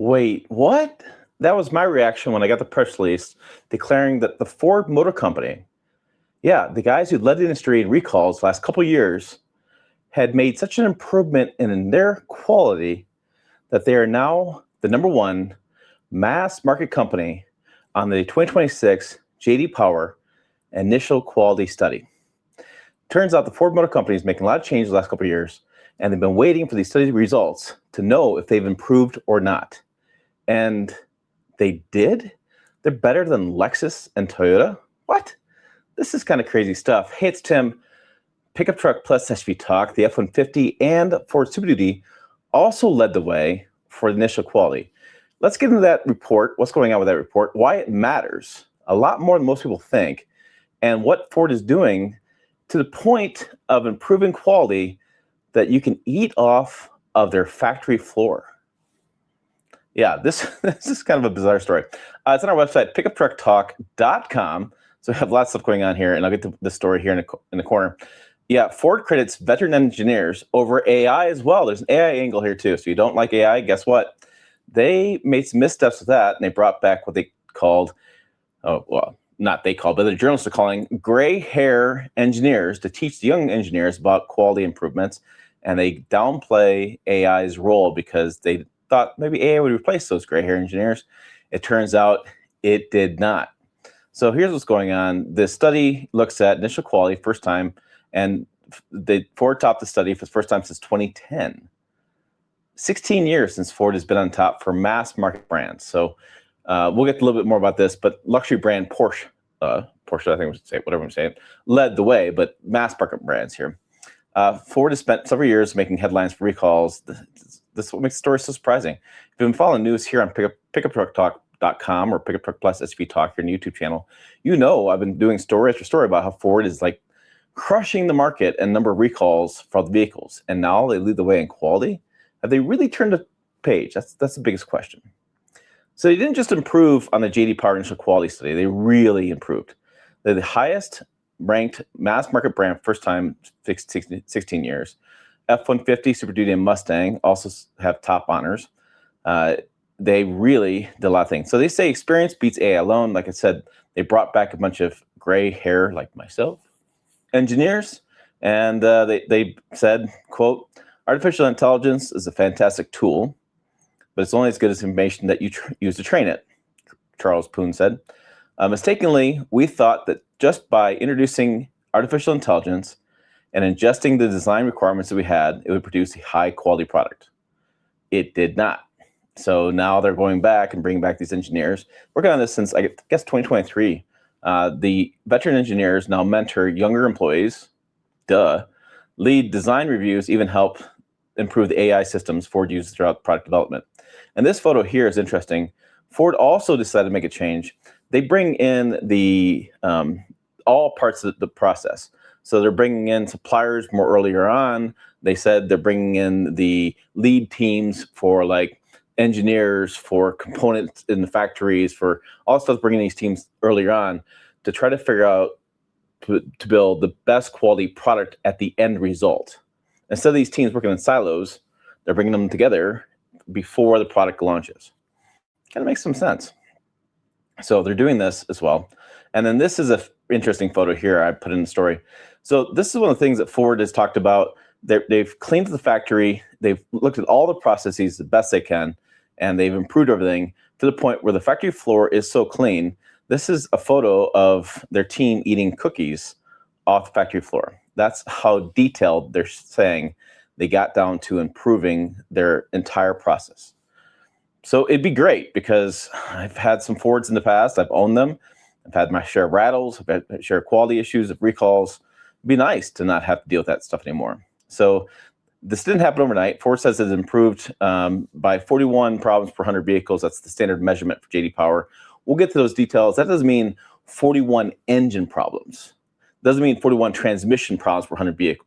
Wait, what? That was my reaction when I got the press release declaring that the Ford Motor Company, yeah, the guys who led the industry in recalls the last couple years, had made such an improvement in their quality that they are now the number one mass market company on the 2026 JD Power Initial Quality Study. Turns out the Ford Motor Company is making a lot of changes the last couple of years, and they've been waiting for these study results to know if they've improved or not. And they did? They're better than Lexus and Toyota? What? This is kind of crazy stuff. Hey, it's Tim. Pickup Truck Plus SUV Talk, the F-150 and Ford Super Duty also led the way for initial quality. Let's get into that report, what's going on with that report, why it matters a lot more than most people think, and what Ford is doing to the point of improving quality that you can eat off of their factory floor. Yeah, this is kind of a bizarre story. It's on our website, pickuptrucktalk.com. So we have lots of stuff going on here, and I'll get to the story here in the corner. Yeah, Ford credits veteran engineers over AI as well. There's an AI angle here too. So you don't like AI, guess what? They made some missteps with that, and they brought back what they called, not they called, but the journalists are calling gray hair engineers to teach the young engineers about quality improvements. And they downplay AI's role because they thought maybe AI would replace those gray hair engineers. It turns out it did not. So here's what's going on. This study looks at initial quality first time, and Ford topped the study for the first time since 2010. 16 years since Ford has been on top for mass market brands. So we'll get a little bit more about this, but luxury brand Porsche, I think we should say, whatever I'm saying, led the way, but mass market brands here. Ford has spent several years making headlines for recalls. This is what makes the story so surprising. If you've been following news here on pickuptrucktalk.com or Pickup Truck Plus SUV Talk, your YouTube channel, you know I've been doing story after story about how Ford is like crushing the market and number of recalls for all the vehicles. And now they lead the way in quality. Have they really turned a page? That's the biggest question. So they didn't just improve on the JD Power Initial Quality Study. They really improved. They're the highest ranked mass market brand first time 16 years. F-150, Super Duty, and Mustang also have top honors. They really did a lot of things. So they say experience beats AI alone. Like I said, they brought back a bunch of gray hair, like myself, engineers, and they said, quote, artificial intelligence is a fantastic tool, but it's only as good as information that you use to train it, Charles Poon said. Mistakenly, we thought that just by introducing artificial intelligence and ingesting the design requirements that we had, it would produce a high-quality product. It did not. So now they're going back and bringing back these engineers. Working on this since, I guess, 2023. The veteran engineers now mentor younger employees, lead design reviews, even help improve the AI systems Ford uses throughout product development. And this photo here is interesting. Ford also decided to make a change. They bring in the all parts of the process. So they're bringing in suppliers more earlier on. They said they're bringing in the lead teams for like engineers, for components in the factories, for all stuff, bringing these teams earlier on to try to figure out to build the best quality product at the end result. Instead of these teams working in silos, they're bringing them together before the product launches. Kind of makes some sense. So they're doing this as well. And then this is an interesting photo here I put in the story. So this is one of the things that Ford has talked about. They've cleaned the factory. They've looked at all the processes the best they can, and they've improved everything to the point where the factory floor is so clean. This is a photo of their team eating cookies off the factory floor. That's how detailed they're saying they got down to improving their entire process. So it'd be great because I've had some Fords in the past. I've owned them. I've had my share of rattles. I've had my share of quality issues, of recalls. It'd be nice to not have to deal with that stuff anymore. So this didn't happen overnight. Ford says it's improved by 41 problems per 100 vehicles. That's the standard measurement for JD Power. We'll get to those details. That doesn't mean 41 engine problems. Doesn't mean 41 transmission problems per 100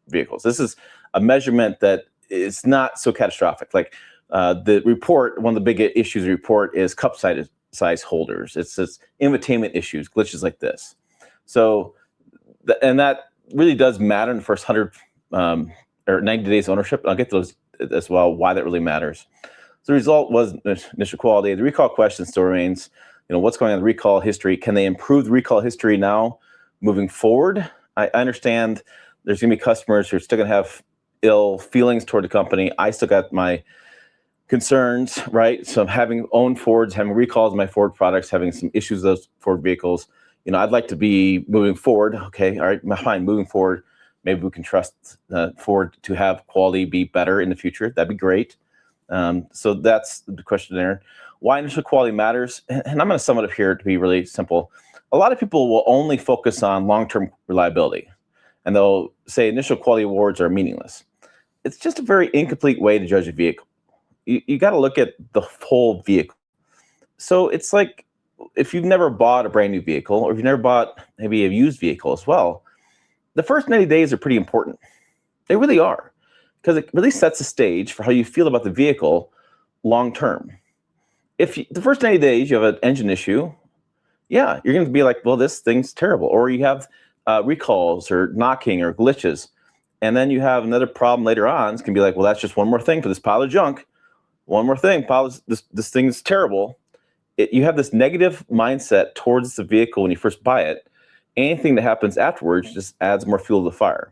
vehicles. This is a measurement that is not so catastrophic. Like the report, one of the big issues of the report is cup size holders. It's infotainment issues, glitches like this. So, and that really does matter in the first 100 or 90 days ownership. I'll get to those as well, why that really matters. So the result was initial quality. The recall question still remains, what's going on in the recall history? Can they improve the recall history now moving forward? I understand there's going to be customers who are still going to have ill feelings toward the company. I still got my concerns, right? So having owned Fords, having recalls of my Ford products, having some issues with those Ford vehicles, I'd like to be moving forward. Okay, all right, fine, moving forward. Maybe we can trust Ford to have quality be better in the future. That'd be great. So that's the question there. Why initial quality matters, and I'm going to sum it up here to be really simple. A lot of people will only focus on long-term reliability, and they'll say initial quality awards are meaningless. It's just a very incomplete way to judge a vehicle. You got to look at the whole vehicle. So it's like if you've never bought a brand new vehicle, or if you've never bought maybe a used vehicle as well, the first 90 days are pretty important. They really are, because it really sets the stage for how you feel about the vehicle long term. If the first 90 days you have an engine issue, yeah, you're going to be like, well, this thing's terrible. Or you have recalls or knocking or glitches. And then you have another problem later on. It's going to be like, well, that's just one more thing for this pile of junk. One more thing, this thing is terrible. You have this negative mindset towards the vehicle when you first buy it. Anything that happens afterwards just adds more fuel to the fire.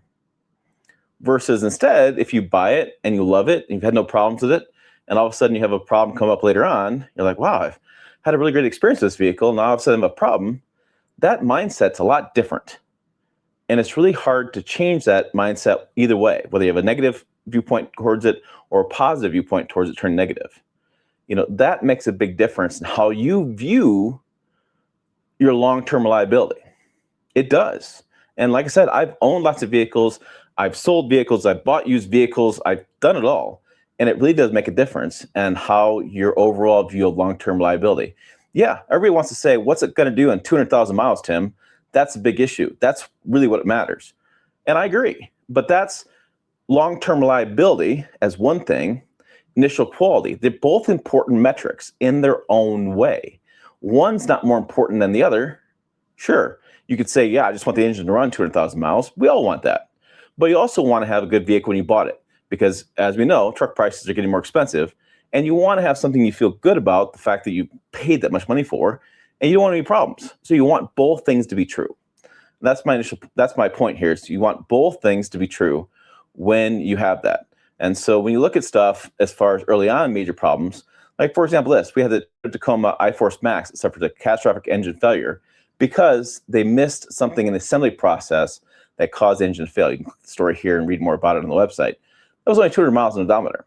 Versus instead, if you buy it and you love it, and you've had no problems with it, and all of a sudden you have a problem come up later on, you're like, wow, I've had a really great experience with this vehicle, and now all of a sudden I have a problem. That mindset's a lot different. And it's really hard to change that mindset either way, whether you have a negative viewpoint towards it or a positive viewpoint towards it turn negative. That makes a big difference in how you view your long-term reliability. It does. And like I said, I've owned lots of vehicles. I've sold vehicles. I've bought used vehicles. I've done it all. And it really does make a difference in how your overall view of long-term reliability. Yeah, everybody wants to say, what's it going to do in 200,000 miles, Tim? That's a big issue. That's really what matters. And I agree. But that's long-term reliability as one thing, initial quality. They're both important metrics in their own way. One's not more important than the other. Sure, you could say, yeah, I just want the engine to run 200,000 miles. We all want that. But you also want to have a good vehicle when you bought it, because as we know, truck prices are getting more expensive, and you want to have something you feel good about, the fact that you paid that much money for, and you don't want any problems. So you want both things to be true. That's my point here. So you want both things to be true when you have that. And so when you look at stuff as far as early on major problems, like for example we had the Tacoma iForce Max that suffered a catastrophic engine failure because they missed something in the assembly process that caused the engine to fail. You can click the story here and read more about it on the website. That was only 200 miles on the odometer.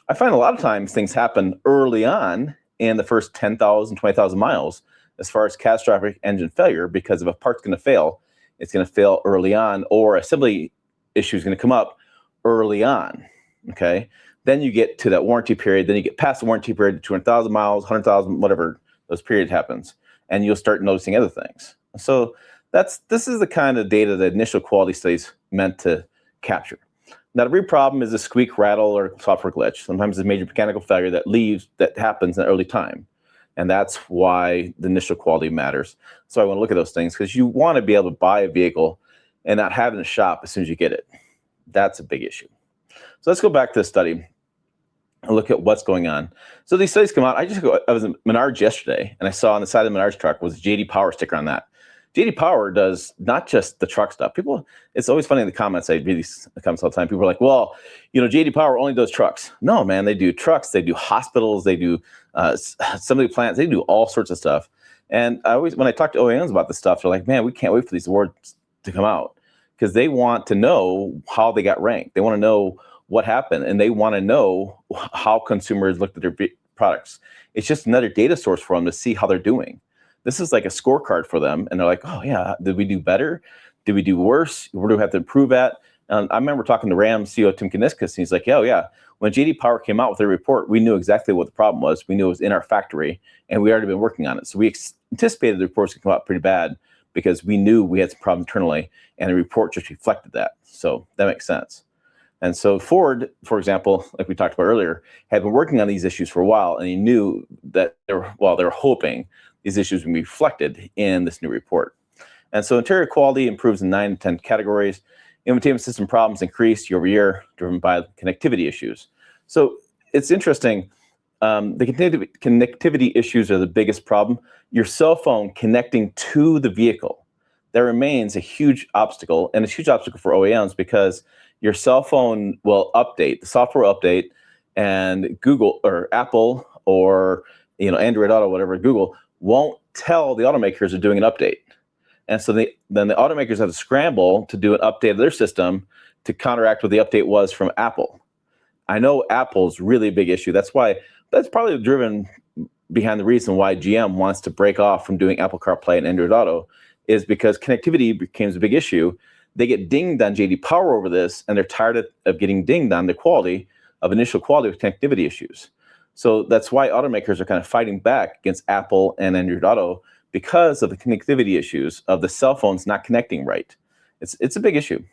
I find a lot of times things happen early on in the first 10,000, 20,000 miles as far as catastrophic engine failure, because if a part's going to fail, it's going to fail early on, or assembly issue is going to come up early on, okay? Then you get to that warranty period, then you get past the warranty period to 200,000 miles, 100,000, whatever those period happens, and you'll start noticing other things. So this is the kind of data that initial quality studies meant to capture. Not every problem is a squeak, rattle, or software glitch. Sometimes it's a major mechanical failure that happens in early time. And that's why the initial quality matters. So I want to look at those things, because you want to be able to buy a vehicle and not have it in the shop as soon as you get it. That's a big issue. So let's go back to the study and look at what's going on. So these studies come out. I was in Menards yesterday, and I saw on the side of the Menards truck was a JD Power sticker on that. JD Power does not just the truck stuff. People, it's always funny in the comments. I read these comments all the time. People are like, well, JD Power only does trucks. No, man, they do trucks. They do hospitals. They do assembly plants. They do all sorts of stuff. And when I talk to OEMs about this stuff, they're like, man, we can't wait for these awards to come out, because they want to know how they got ranked. They want to know what happened, and they want to know how consumers looked at their products. It's just another data source for them to see how they're doing. This is like a scorecard for them, and they're like, oh yeah, did we do better? Did we do worse? Where do we have to improve at? And I remember talking to Ram CEO Tim Kuniskis, and he's like, oh yeah, when JD Power came out with their report, we knew exactly what the problem was. We knew it was in our factory, and we already been working on it. So we anticipated the reports would come out pretty bad, because we knew we had some problems internally, and the report just reflected that. So that makes sense. And so Ford, for example, like we talked about earlier, had been working on these issues for a while, and he knew that they were hoping these issues would be reflected in this new report. And so interior quality improves in 9 to 10 categories. Infotainment system problems increased year over year, driven by connectivity issues. So it's interesting. The connectivity issues are the biggest problem. Your cell phone connecting to the vehicle, that remains a huge obstacle, and it's a huge obstacle for OEMs because your cell phone will update, the software will update, and Google or Apple or Android Auto, whatever, Google won't tell the automakers they're doing an update. And so then the automakers have to scramble to do an update of their system to counteract what the update was from Apple. I know Apple's really a big issue. That's probably driven behind the reason why GM wants to break off from doing Apple CarPlay and Android Auto, is because connectivity becomes a big issue. They get dinged on JD Power over this, and they're tired of getting dinged on the initial quality of connectivity issues. So that's why automakers are kind of fighting back against Apple and Android Auto, because of the connectivity issues of the cell phones not connecting right. It's a big issue.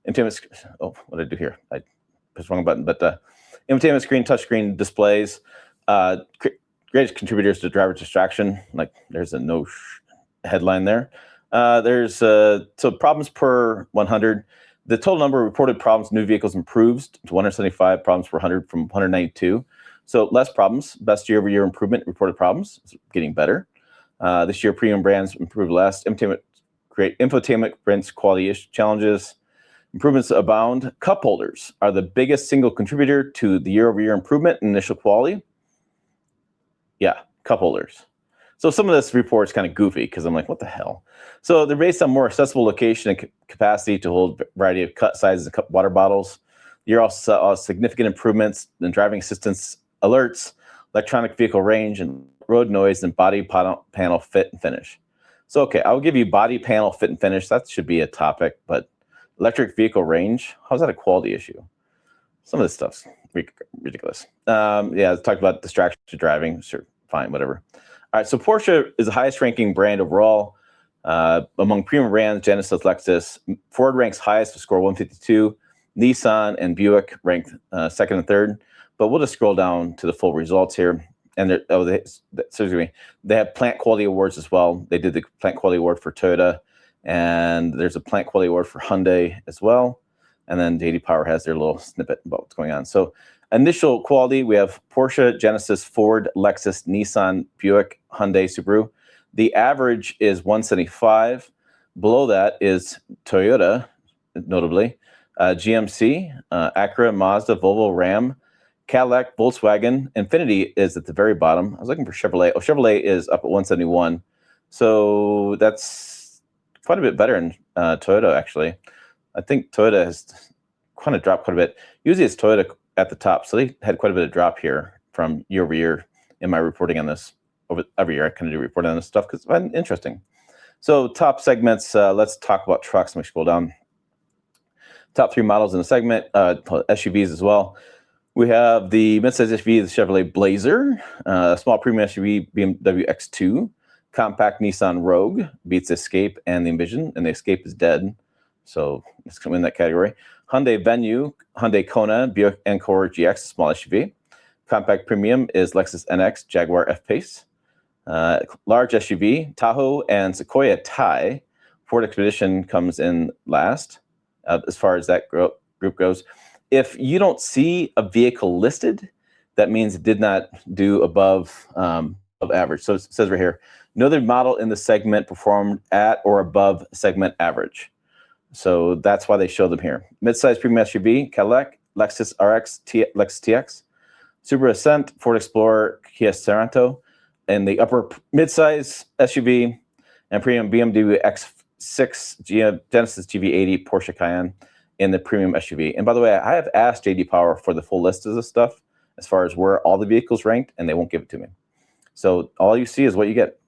Infotainment. Oh, what did I do here? I pressed the wrong button. But infotainment screen, touchscreen displays, greatest contributors to driver distraction. Like there's a headline there. There's so problems per 100. The total number of reported problems in new vehicles improves to 175 problems per 100 from 192. So less problems. Best year-over-year improvement. Reported problems is getting better. This year, premium brands improved less. Infotainment brings quality challenges. Improvements abound. Cup holders are the biggest single contributor to the year-over-year improvement in initial quality. Yeah, cup holders. So some of this report is kind of goofy because I'm like, what the hell? So they're based on more accessible location and capacity to hold a variety of cut sizes of water bottles. The year also saw significant improvements in driving assistance alerts, electronic vehicle range, and road noise, and body panel fit and finish. So, okay, I'll give you body panel fit and finish. That should be a topic, but electric vehicle range, how's that a quality issue? Some of this stuff's ridiculous. Yeah, I talked about distraction to driving. Sure, fine, whatever. All right, so Porsche is the highest ranking brand overall. Among premium brands, Genesis, Lexus. Ford ranks highest with score 152. Nissan and Buick ranked second and third. But we'll just scroll down to the full results here. And they have plant quality awards as well. They did the plant quality award for Toyota, and there's a plant quality award for Hyundai as well. And then JD Power has their little snippet about what's going on. So initial quality, we have Porsche, Genesis, Ford, Lexus, Nissan, Buick, Hyundai, Subaru. The average is 175. Below that is Toyota, notably, GMC, Acura, Mazda, Volvo, Ram, Cadillac, Volkswagen. Infiniti is at the very bottom. I was looking for Chevrolet. Oh, Chevrolet is up at 171. So that's quite a bit better than Toyota, actually. I think Toyota has kind of dropped quite a bit. Usually it's Toyota at the top. So they had quite a bit of drop here from year over year in my reporting on this. Every year I kind of do reporting on this stuff because it's interesting. So top segments, let's talk about trucks. Let me scroll down. Top three models in the segment, SUVs as well. We have the midsize SUV, the Chevrolet Blazer, small premium SUV, BMW X2, compact Nissan Rogue, beats Escape and the Envision, and the Escape is dead. So it's coming in that category. Hyundai Venue, Hyundai Kona, Buick Encore GX, small SUV. Compact premium is Lexus NX, Jaguar F-Pace. Large SUV, Tahoe and Sequoia Thai. Ford Expedition comes in last as far as that group goes. If you don't see a vehicle listed, that means it did not do above average. So it says right here, no other model in the segment performed at or above segment average. So that's why they show them here. Midsize premium SUV, Cadillac, Lexus RX, Lexus TX, Subaru Ascent, Ford Explorer, Kia Sorento, and the upper midsize SUV and premium BMW X6, Genesis GV80, Porsche Cayenne in the premium SUV. And by the way, I have asked JD Power for the full list of this stuff as far as where all the vehicles ranked, and they won't give it to me. So all you see is what you get.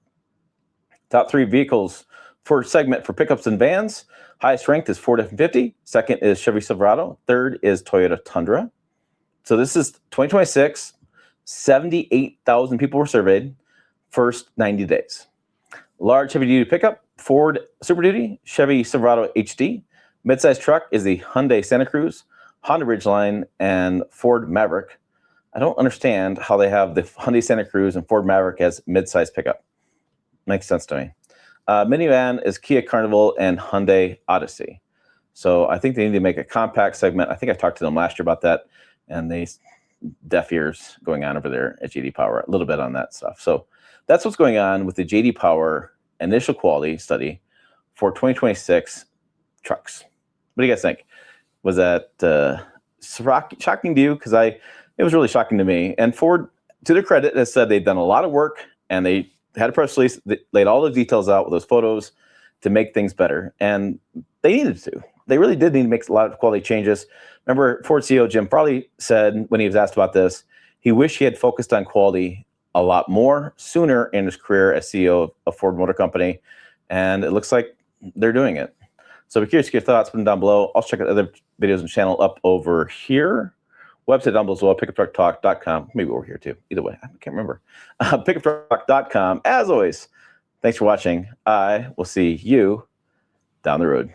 Top three vehicles for segment for pickups and vans. Highest ranked is Ford F-150. Second is Chevy Silverado. Third is Toyota Tundra. So this is 2026. 78,000 people were surveyed. First 90 days. Large heavy-duty pickup, Ford Super Duty, Chevy Silverado HD. Midsize truck is the Hyundai Santa Cruz, Honda Ridgeline, and Ford Maverick. I don't understand how they have the Hyundai Santa Cruz and Ford Maverick as midsize pickup. Makes sense to me. Minivan is Kia Carnival and Hyundai Odyssey. So I think they need to make a compact segment. I think I talked to them last year about that, and they deaf ears going on over there at JD Power, a little bit on that stuff. So that's what's going on with the JD Power initial quality study for 2026 trucks. What do you guys think? Was that shocking to you? Because it was really shocking to me. And Ford, to their credit, has said they've done a lot of work, and they had a press release that laid all the details out with those photos to make things better. And they needed to. They really did need to make a lot of quality changes. Remember, Ford CEO Jim Farley said when he was asked about this, he wished he had focused on quality a lot more sooner in his career as CEO of Ford Motor Company. And it looks like they're doing it. So I'm curious to get your thoughts. Put them down below. Also check out other videos on the channel up over here. Website down below as well, pickuptrucktalk.com. Maybe over here too. Either way, I can't remember. Pickuptrucktalk.com. As always, thanks for watching. I will see you down the road.